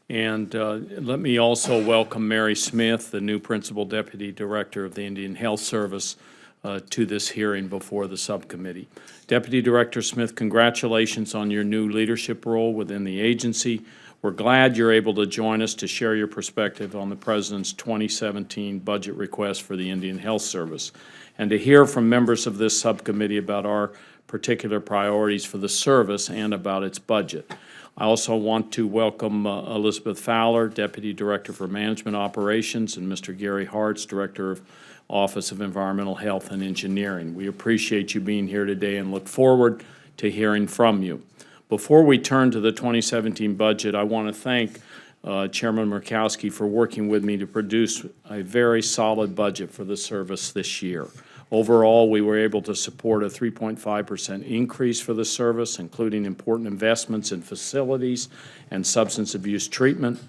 And let me also welcome Mary Smith, the new Principal Deputy Director of the Indian Health Service, to this hearing before the subcommittee. Deputy Director Smith, congratulations on your new leadership role within the agency. We're glad you're able to join us to share your perspective on the President's 2017 budget request for the Indian Health Service and to hear from members of this subcommittee about our particular priorities for the service and about its budget. I also want to welcome Elizabeth Fowler, Deputy Director for Management Operations, and Mr. Gary Hartz, Director of Office of Environmental Health and Engineering. We appreciate you being here today and look forward to hearing from you. Before we turn to the 2017 budget, I want to thank Chairman Murkowski for working with me to produce a very solid budget for the service this year. Overall, we were able to support a 3.5% increase for the service, including important investments in facilities and substance abuse treatment.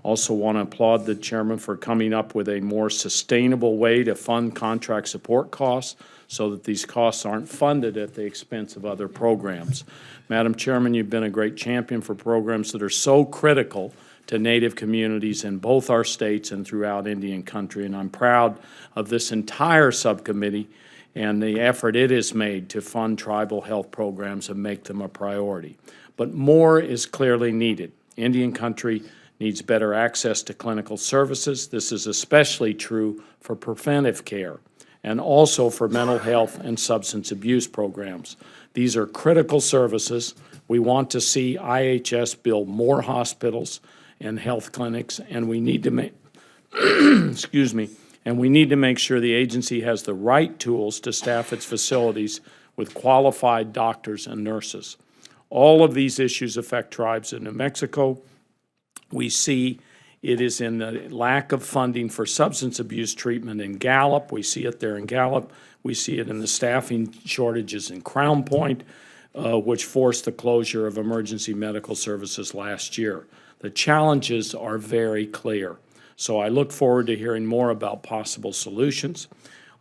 Also want to applaud the chairman for coming up with a more sustainable way to fund contract support costs so that these costs aren't funded at the expense of other programs. Madam Chairman, you've been a great champion for programs that are so critical to Native communities in both our states and throughout Indian country, and I'm proud of this entire subcommittee and the effort it has made to fund tribal health programs and make them a priority. But more is clearly needed. Indian country needs better access to clinical services. This is especially true for preventive care and also for mental health and substance abuse programs. These are critical services. We want to see IHS build more hospitals and health clinics, and we need to make excuse me, and we need to make sure the agency has the right tools to staff its facilities with qualified doctors and nurses. All of these issues affect tribes in New Mexico. We see it is in the lack of funding for substance abuse treatment in Gallup. We see it there in Gallup. We see it in the staffing shortages in Crown Point, which forced the closure of emergency medical services last year. The challenges are very clear. So I look forward to hearing more about possible solutions.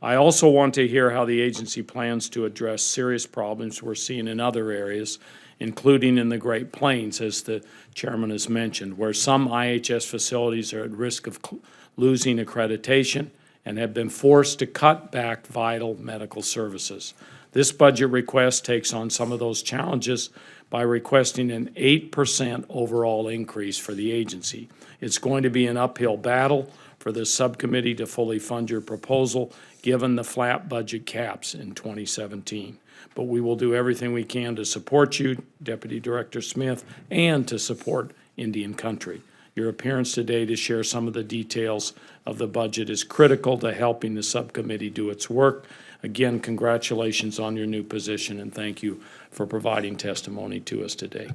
I also want to hear how the agency plans to address serious problems we're seeing in other areas, including in the Great Plains, as the chairman has mentioned, where some IHS facilities are at risk of losing accreditation and have been forced to cut back vital medical services. This budget request takes on some of those challenges by requesting an 8% overall increase for the agency. It's going to be an uphill battle for the subcommittee to fully fund your proposal, given the flat budget caps in 2017. But we will do everything we can to support you, Deputy Director Smith, and to support Indian country. Your appearance today to share some of the details of the budget is critical to helping the subcommittee do its work. Again, congratulations on your new position, and thank you for providing testimony to us today.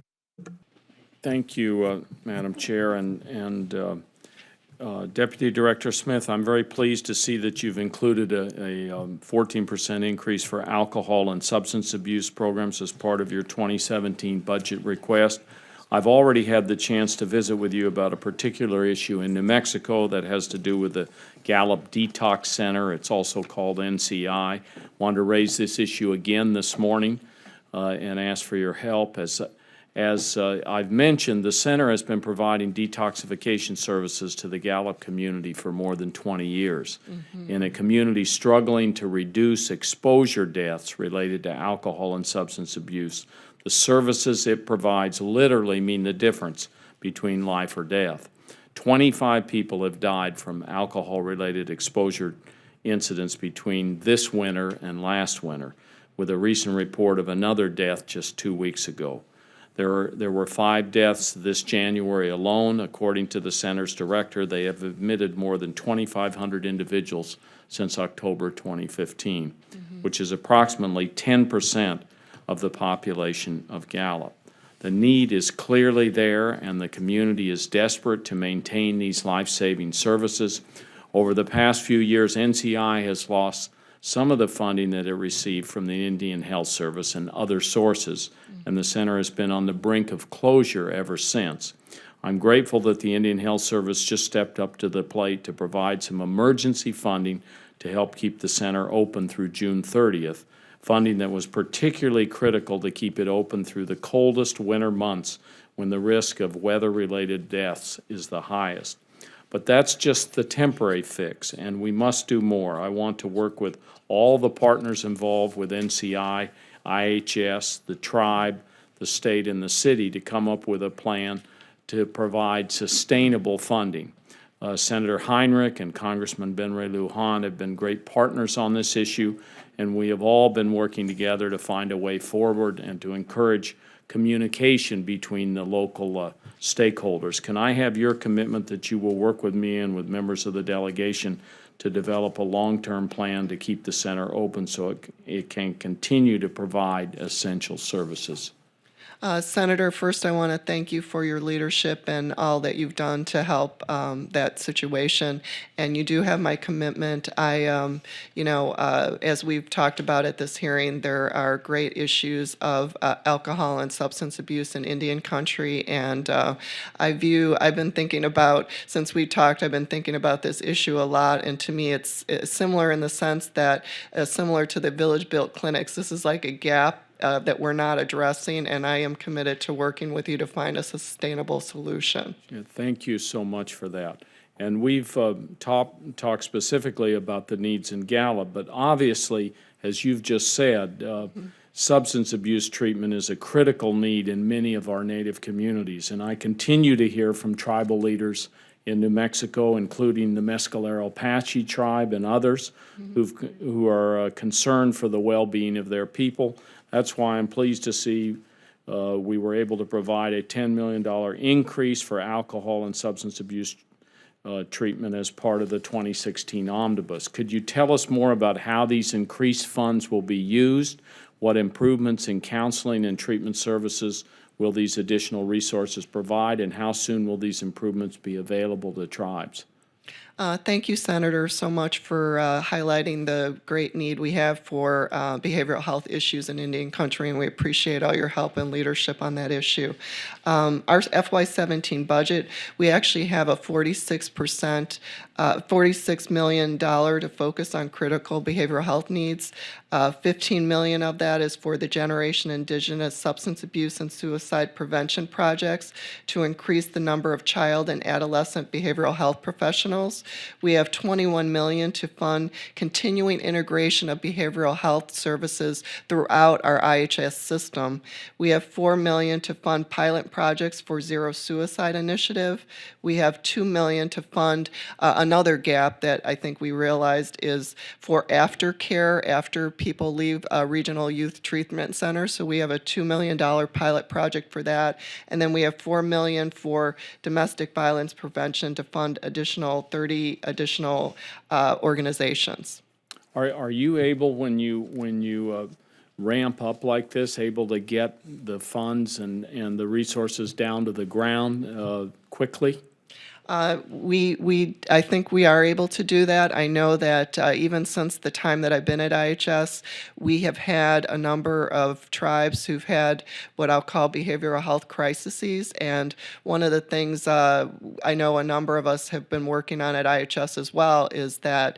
Thank you, Madam Chair, and Deputy Director Smith, I'm very pleased to see that you've included a 14% increase for alcohol and substance abuse programs as part of your 2017 budget request. I've already had the chance to visit with you about a particular issue in New Mexico that has to do with the Gallup Detox Center. It's also called NCI. Wanted to raise this issue again this morning and ask for your help. As I've mentioned, the center has been providing detoxification services to the Gallup community for more than 20 years. In a community struggling to reduce exposure deaths related to alcohol and substance abuse, the services it provides literally mean the difference between life or death. 25 people have died from alcohol-related exposure incidents between this winter and last winter, with a recent report of another death just 2 weeks ago. There were 5 deaths this January alone. According to the center's director, they have admitted more than 2,500 individuals since October 2015, which is approximately 10% of the population of Gallup. The need is clearly there, and the community is desperate to maintain these life-saving services. Over the past few years, NCI has lost some of the funding that it received from the Indian Health Service and other sources, and the center has been on the brink of closure ever since. I'm grateful that the Indian Health Service just stepped up to the plate to provide some emergency funding to help keep the center open through June 30th, funding that was particularly critical to keep it open through the coldest winter months when the risk of weather-related deaths is the highest. But that's just the temporary fix, and we must do more. I want to work with all the partners involved with NCI, IHS, the tribe, the state, and the city to come up with a plan to provide sustainable funding. Senator Heinrich and Congressman Ben Ray Lujan have been great partners on this issue, and we have all been working together to find a way forward and to encourage communication between the local stakeholders. Can I have your commitment that you will work with me and with members of the delegation to develop a long-term plan to keep the center open so it can continue to provide essential services? Senator, first I want to thank you for your leadership and all that you've done to help that situation. And you do have my commitment. As we've talked about at this hearing, there are great issues of alcohol and substance abuse in Indian country. And I've been thinking about, since we talked, I've been thinking about this issue a lot. And to me, it's similar in the sense that, similar to the village-built clinics, this is like a gap that we're not addressing, and I am committed to working with you to find a sustainable solution. Yeah, thank you so much for that. And we've talked specifically about the needs in Gallup, but obviously, as you've just said, substance abuse treatment is a critical need in many of our Native communities. And I continue to hear from tribal leaders in New Mexico, including the Mescalero Apache tribe and others who are concerned for the well-being of their people. That's why I'm pleased to see we were able to provide a $10 million increase for alcohol and substance abuse treatment as part of the 2016 omnibus. Could you tell us more about how these increased funds will be used? What improvements in counseling and treatment services will these additional resources provide, and how soon will these improvements be available to tribes? Thank you, Senator, so much for highlighting the great need we have for behavioral health issues in Indian country, and we appreciate all your help and leadership on that issue. Our FY17 budget, we actually have a 46%, $46 million to focus on critical behavioral health needs. $15 million of that is for the Generation Indigenous Substance Abuse and Suicide Prevention projects to increase the number of child and adolescent behavioral health professionals. We have $21 million to fund continuing integration of behavioral health services throughout our IHS system. We have $4 million to fund pilot projects for Zero Suicide Initiative. We have $2 million to fund another gap that I think we realized is for aftercare after people leave regional youth treatment centers. So we have a $2 million pilot project for that. And then we have $4 million for domestic violence prevention to fund 30 additional organizations. Are you able, when you ramp up like this, able to get the funds and the resources down to the ground quickly? I think we are able to do that. I know that even since the time that I've been at IHS, we have had a number of tribes who've had what I'll call behavioral health crises. And one of the things I know a number of us have been working on at IHS as well is that,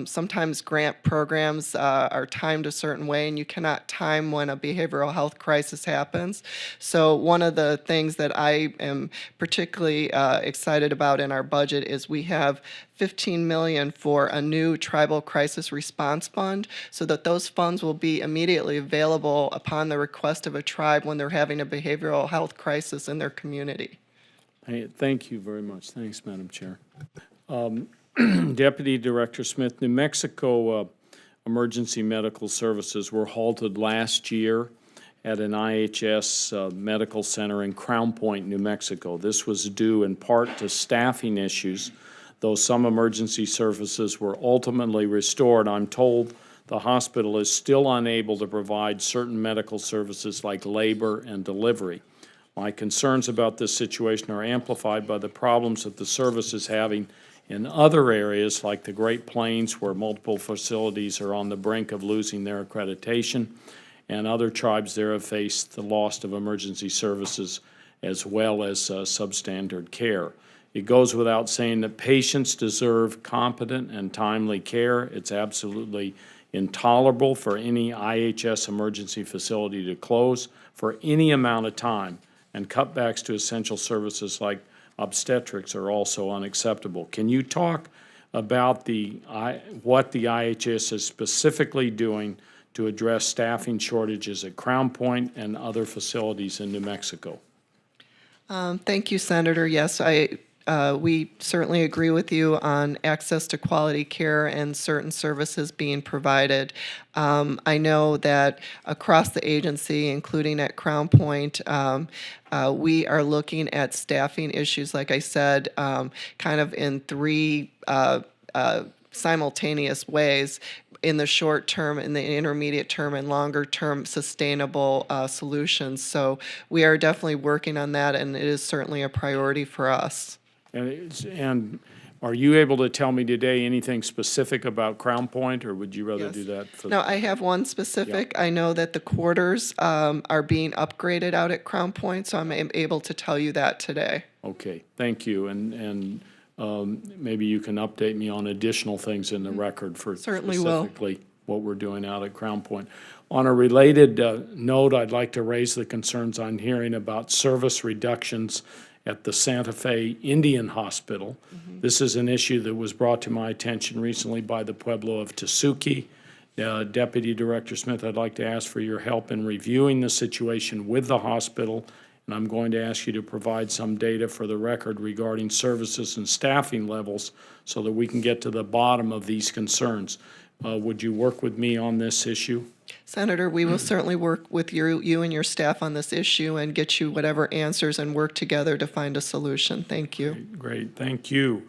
sometimes grant programs are timed a certain way, and you cannot time when a behavioral health crisis happens. So one of the things that I am particularly excited about in our budget is we have $15 million for a new tribal crisis response fund, so that those funds will be immediately available upon the request of a tribe when they're having a behavioral health crisis in their community. Hey, thank you very much. Thanks, Madam Chair. Deputy Director Smith, New Mexico emergency medical services were halted last year at an IHS medical center in Crown Point, New Mexico. This was due in part to staffing issues, though some emergency services were ultimately restored. I'm told the hospital is still unable to provide certain medical services like labor and delivery. My concerns about this situation are amplified by the problems that the service is having in other areas like the Great Plains, where multiple facilities are on the brink of losing their accreditation, and other tribes there have faced the loss of emergency services as well as substandard care. It goes without saying that patients deserve competent and timely care. It's absolutely intolerable for any IHS emergency facility to close for any amount of time and cutbacks to essential services like obstetrics are also unacceptable. Can you talk about what the IHS is specifically doing to address staffing shortages at Crown Point and other facilities in New Mexico? Thank you, Senator. Yes, we certainly agree with you on access to quality care and certain services being provided. I know that across the agency, including at Crown Point, we are looking at staffing issues, like I said, kind of in three simultaneous ways: in the short term, in the intermediate term, and longer term sustainable solutions. So we are definitely working on that, and it is certainly a priority for us. And are you able to tell me today anything specific about Crown Point, or would you rather Yes. do that? No, I have one specific. I know that the quarters are being upgraded out at Crown Point, so I'm able to tell you that today. Okay, thank you. And maybe you can update me on additional things in the record for Certainly will. specifically what we're doing out at Crown Point. On a related note, I'd like to raise the concerns I'm hearing about service reductions at the Santa Fe Indian Hospital. This is an issue that was brought to my attention recently by the Pueblo of Tesuque. Deputy Director Smith, I'd like to ask for your help in reviewing the situation with the hospital, and I'm going to ask you to provide some data for the record regarding services and staffing levels so that we can get to the bottom of these concerns. Would you work with me on this issue? Senator, we will certainly work with you and your staff on this issue and get you whatever answers and work together to find a solution. Thank you. Great, thank you.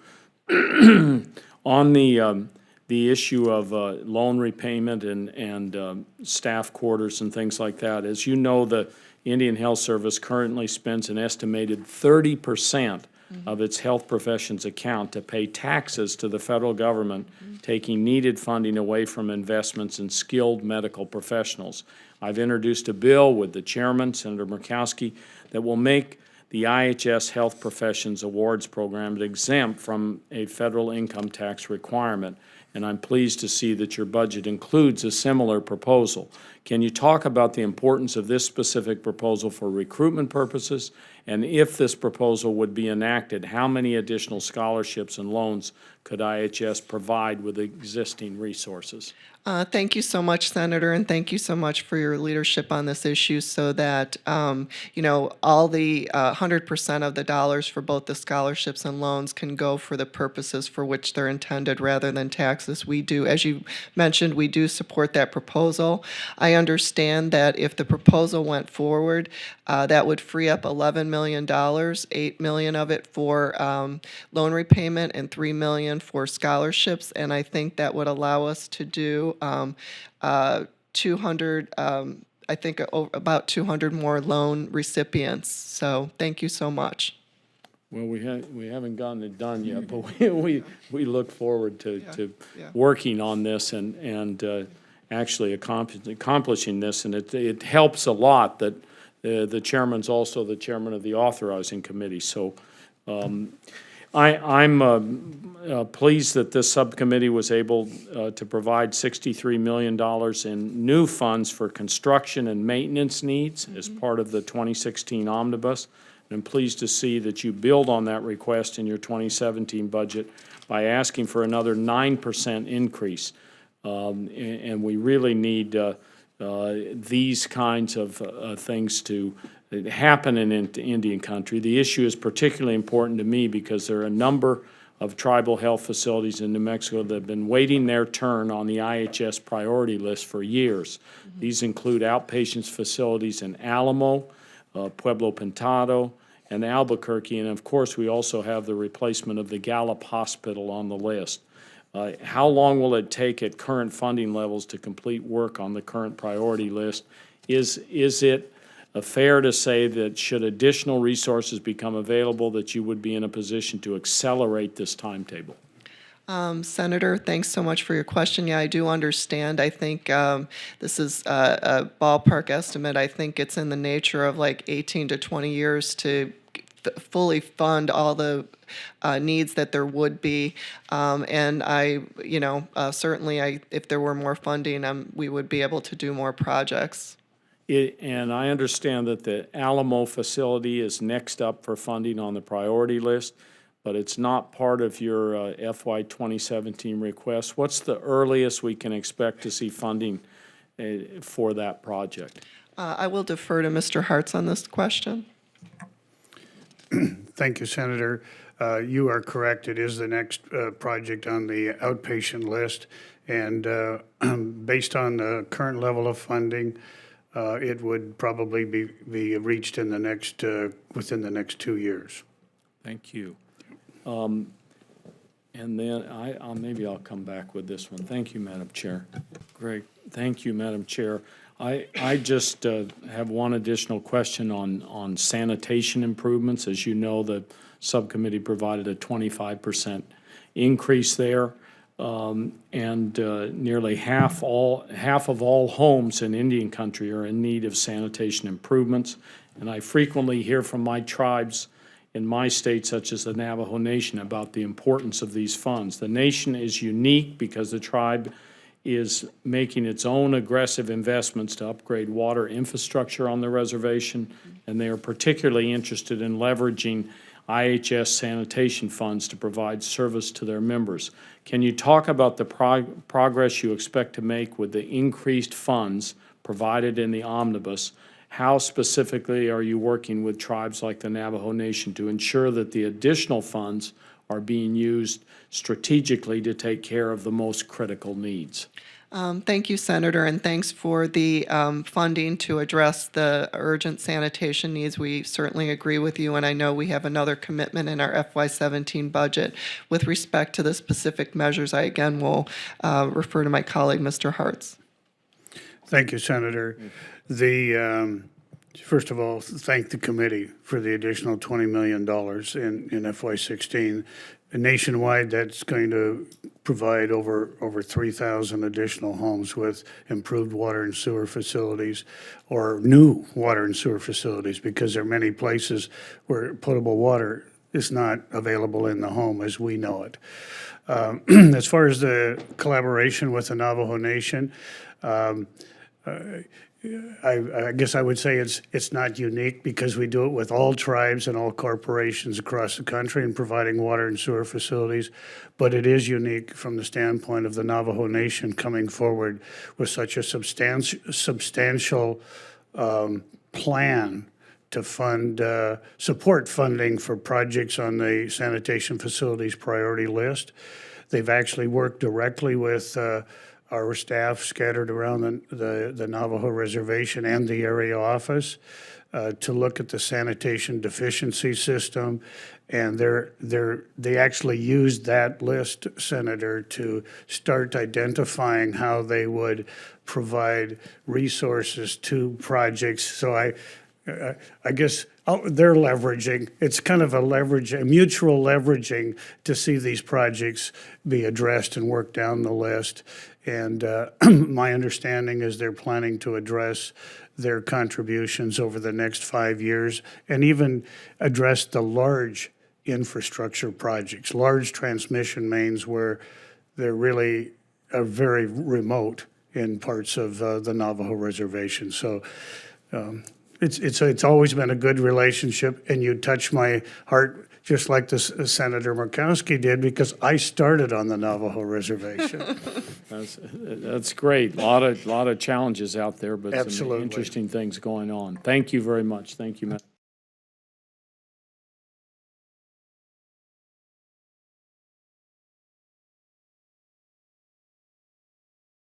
On the issue of loan repayment and staff quarters and things like that, as you know, the Indian Health Service currently spends an estimated 30% of its health professions account to pay taxes to the federal government, taking needed funding away from investments in skilled medical professionals. I've introduced a bill with the chairman, Senator Murkowski, that will make the IHS Health Professions Awards Program exempt from a federal income tax requirement, and I'm pleased to see that your budget includes a similar proposal. Can you talk about the importance of this specific proposal for recruitment purposes, and if this proposal would be enacted, how many additional scholarships and loans could IHS provide with existing resources? Thank you so much, Senator, and thank you so much for your leadership on this issue so that, all the 100% of the dollars for both the scholarships and loans can go for the purposes for which they're intended rather than taxes. We do, as you mentioned, we do support that proposal. I understand that if the proposal went forward, that would free up $11 million, $8 million of it for loan repayment and $3 million for scholarships, and I think that would allow us to do 200, I think about 200 more loan recipients. So thank you so much. Well, we haven't gotten it done yet, but we look forward to Yeah. working on this and actually accomplishing this, and it helps a lot that the chairman's also the chairman of the authorizing committee. So I'm pleased that this subcommittee was able to provide $63 million in new funds for construction and maintenance needs as part of the 2016 omnibus. And I'm pleased to see that you build on that request in your 2017 budget by asking for another 9% increase. And we really need these kinds of things to happen in Indian country. The issue is particularly important to me because there are a number of tribal health facilities in New Mexico that have been waiting their turn on the IHS priority list for years. These include outpatient facilities in Alamo, Pueblo Pintado, and Albuquerque, and of course we also have the replacement of the Gallup Hospital on the list. How long will it take at current funding levels to complete work on the current priority list? Is it fair to say that should additional resources become available that you would be in a position to accelerate this timetable? Senator, thanks so much for your question. Yeah, I do understand. I think this is a ballpark estimate. I think it's in the nature of like 18 to 20 years to fully fund all the needs that there would be. And certainly if there were more funding, we would be able to do more projects. And I understand that the Alamo facility is next up for funding on the priority list, but it's not part of your FY 2017 request. What's the earliest we can expect to see funding for that project? I will defer to Mr. Hartz on this question. Thank you, Senator. You are correct. It is the next project on the outpatient list. And based on the current level of funding, it would probably be reached in the next, within the next 2 years. Thank you. And then maybe I'll come back with this one. Thank you, Madam Chair. Great. Thank you, Madam Chair. I just have one additional question on sanitation improvements. As you know, the subcommittee provided a 25% increase there. And nearly half of all homes in Indian Country are in need of sanitation improvements. And I frequently hear from my tribes in my state, such as the Navajo Nation, about the importance of these funds. The nation is unique because the tribe is making its own aggressive investments to upgrade water infrastructure on the reservation, and they are particularly interested in leveraging IHS sanitation funds to provide service to their members. Can you talk about the progress you expect to make with the increased funds provided in the omnibus? How specifically are you working with tribes like the Navajo Nation to ensure that the additional funds are being used strategically to take care of the most critical needs? Thank you, Senator, and thanks for the funding to address the urgent sanitation needs. We certainly agree with you, and I know we have another commitment in our FY17 budget with respect to the specific measures. I again will refer to my colleague, Mr. Hartz. Thank you, Senator. First of all, thank the committee for the additional $20 million in FY16. Nationwide, that's going to provide over 3,000 additional homes with improved water and sewer facilities, or new water and sewer facilities, because there are many places where potable water is not available in the home as we know it. As far as the collaboration with the Navajo Nation, I guess I would say it's not unique because we do it with all tribes and all corporations across the country in providing water and sewer facilities, but it is unique from the standpoint of the Navajo Nation coming forward with such a substantial plan to support funding for projects on the sanitation facilities priority list. They've actually worked directly with our staff scattered around the Navajo Reservation and the area office to look at the sanitation deficiency system, and they actually used that list, Senator, to start identifying how they would provide resources to projects. So I guess they're leveraging. It's kind of a mutual leveraging to see these projects be addressed and work down the list. And my understanding is they're planning to address their contributions over the next 5 years and even address the large infrastructure projects, large transmission mains where they're really very remote in parts of the Navajo Reservation. So it's always been a good relationship, and you touch my heart just like Senator Murkowski did, because I started on the Navajo Reservation. That's great. A lot of challenges out there, but Absolutely. some interesting things going on. Thank you very much. Thank you, Matt.